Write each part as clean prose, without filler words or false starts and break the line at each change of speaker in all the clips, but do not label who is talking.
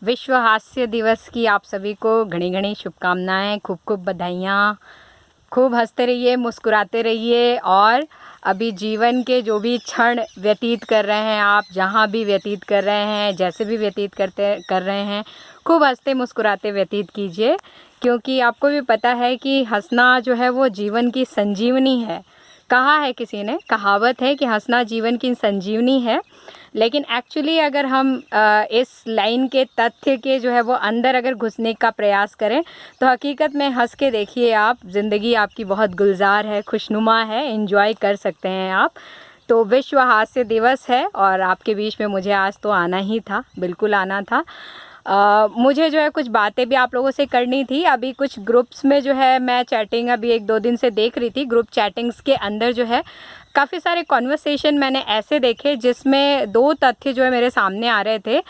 विश्व हास्य दिवस की आप सभी को घनी घनी शुभकामनाएं, खूब खूब बधाइयाँ। खूब हंसते रहिए, मुस्कुराते रहिए और अभी जीवन के जो भी क्षण व्यतीत कर रहे हैं आप, जहाँ भी व्यतीत कर रहे हैं, जैसे भी व्यतीत कर रहे हैं, खूब हंसते मुस्कुराते व्यतीत कीजिए, क्योंकि आपको भी पता है कि हंसना जो है वो जीवन की संजीवनी है। कहा है किसी ने, कहावत है कि हंसना जीवन की संजीवनी है। लेकिन एक्चुअली अगर हम इस लाइन के तथ्य के जो है वो अंदर अगर घुसने का प्रयास करें तो हकीकत में हंस के देखिए आप, ज़िंदगी आपकी बहुत गुलजार है, खुशनुमा है, एंजॉय कर सकते हैं आप। तो विश्व हास्य दिवस है और आपके बीच में मुझे आज तो आना ही था, बिल्कुल आना था। मुझे जो है कुछ बातें भी आप लोगों से करनी थी। अभी कुछ ग्रुप्स में जो है मैं चैटिंग अभी 1-2 दिन से देख रही थी। ग्रुप चैटिंग्स के अंदर जो है काफ़ी सारे कॉन्वर्सेशन मैंने ऐसे देखे जिसमें 2 तथ्य जो है मेरे सामने आ रहे थे।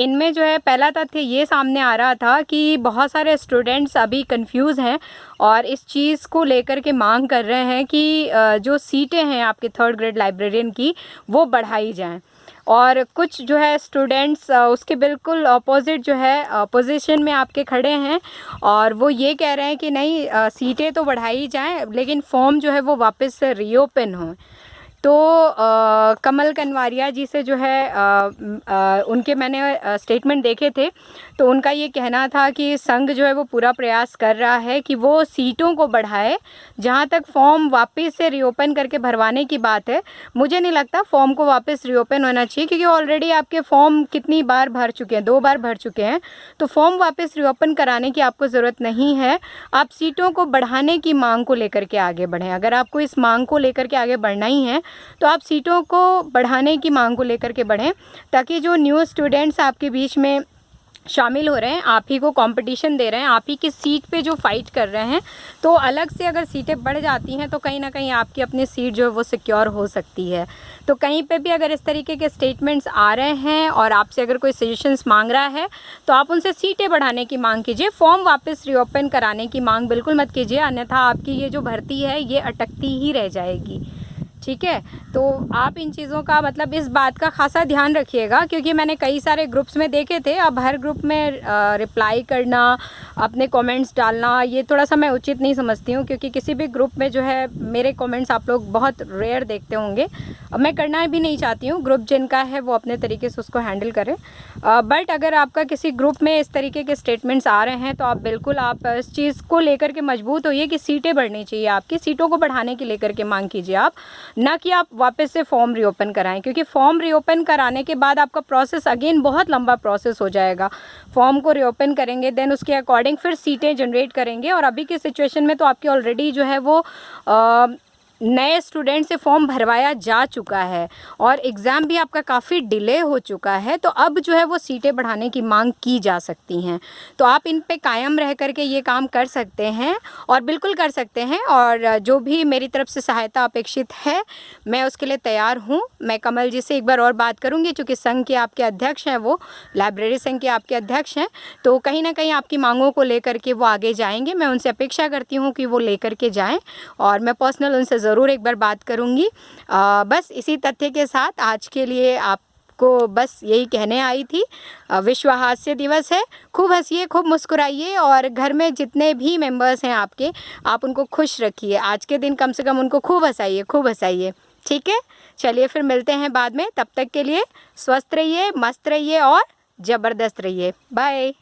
इनमें जो है पहला तथ्य ये सामने आ रहा था कि बहुत सारे स्टूडेंट्स अभी कंफ्यूज हैं और इस चीज़ को लेकर के मांग कर रहे हैं कि जो सीटें हैं आपके 3rd ग्रेड लाइब्रेरियन की वो बढ़ाई जाएँ। और कुछ जो है स्टूडेंट्स उसके बिल्कुल अपोज़िट जो है पोजीशन में आपके खड़े हैं और वो ये कह रहे हैं कि नहीं, सीटें तो बढ़ाई जाएं लेकिन फॉर्म जो है वो वापस से रीओपन हो। तो कमल कनवारिया जी से जो है उनके मैंने स्टेटमेंट देखे थे, तो उनका ये कहना था कि संघ जो है वो पूरा प्रयास कर रहा है कि वो सीटों को बढ़ाए। जहाँ तक फॉर्म वापस से रीओपन करके भरवाने की बात है, मुझे नहीं लगता फॉर्म को वापस रीओपन होना चाहिए, क्योंकि ऑलरेडी आपके फॉर्म कितनी बार भर चुके हैं, 2 बार भर चुके हैं। तो फॉर्म वापस रीओपन कराने की आपको ज़रूरत नहीं है। आप सीटों को बढ़ाने की मांग को लेकर के आगे बढ़ें। अगर आपको इस मांग को लेकर के आगे बढ़ना ही है तो आप सीटों को बढ़ाने की मांग को लेकर के बढ़ें, ताकि जो न्यू स्टूडेंट्स आपके बीच में शामिल हो रहे हैं, आप ही को कंपटीशन दे रहे हैं, आप ही की सीट पे जो फाइट कर रहे हैं, तो अलग से अगर सीटें बढ़ जाती हैं तो कहीं ना कहीं आपकी अपनी सीट जो है वो सिक्योर हो सकती है। तो कहीं पे भी अगर इस तरीके के स्टेटमेंट्स आ रहे हैं और आपसे अगर कोई सजेशंस मांग रहा है तो आप उनसे सीटें बढ़ाने की मांग कीजिए, फॉर्म वापस रीओपन कराने की मांग बिल्कुल मत कीजिए, अन्यथा आपकी ये जो भर्ती है ये अटकती ही रह जाएगी। ठीक है, तो आप इन चीज़ों का मतलब इस बात का खासा ध्यान रखिएगा, क्योंकि मैंने कई सारे ग्रुप्स में देखे थे। अब हर ग्रुप में रिप्लाई करना, अपने कमेंट्स डालना, ये थोड़ा सा मैं उचित नहीं समझती हूँ, क्योंकि किसी भी ग्रुप में जो है मेरे कमेंट्स आप लोग बहुत रेयर देखते होंगे। मैं करना भी नहीं चाहती हूँ, ग्रुप जिनका है वो अपने तरीके से उसको हैंडल करें। बट अगर आपका किसी ग्रुप में इस तरीके के स्टेटमेंट्स आ रहे हैं तो आप बिल्कुल आप इस चीज़ को लेकर के मजबूत होइए कि सीटें बढ़नी चाहिए, आपकी सीटों को बढ़ाने की लेकर के मांग कीजिए आप, ना कि आप वापस से फॉर्म रीओपन कराएं, क्योंकि फॉर्म रीओपन कराने के बाद आपका प्रोसेस अगेन बहुत लंबा प्रोसेस हो जाएगा। फॉर्म को रीओपन करेंगे, देन उसके अकॉर्डिंग फिर सीटें जनरेट करेंगे, और अभी की सिचुएशन में तो आपकी ऑलरेडी जो है वो नए स्टूडेंट से फॉर्म भरवाया जा चुका है और एग्ज़ाम भी आपका काफ़ी डिले हो चुका है। तो अब जो है वो सीटें बढ़ाने की मांग की जा सकती हैं। तो आप इन पे कायम रह कर के ये काम कर सकते हैं और बिल्कुल कर सकते हैं, और जो भी मेरी तरफ से सहायता अपेक्षित है मैं उसके लिए तैयार हूँ। मैं कमल जी से एक बार और बात करूँगी, चूँकि संघ के आपके अध्यक्ष हैं, वो लाइब्रेरी संघ के आपके अध्यक्ष हैं, तो कहीं ना कहीं आपकी मांगों को लेकर के वो आगे जाएंगे। मैं उनसे अपेक्षा करती हूँ कि वो लेकर के जाएँ, और मैं पर्सनल उनसे ज़रूर एक बार बात करूँगी। बस इसी तथ्य के साथ आज के लिए आपको बस यही कहने आई थी। विश्व हास्य दिवस है, खूब हंसिए, खूब मुस्कुराइए, और घर में जितने भी मेंबर्स हैं आपके, आप उनको खुश रखिए। आज के दिन कम से कम उनको खूब हंसाइए, खूब हंसाइए। ठीक है, चलिए फिर मिलते हैं बाद में। तब तक के लिए स्वस्थ रहिए, मस्त रहिए और ज़बरदस्त रहिए। बाय।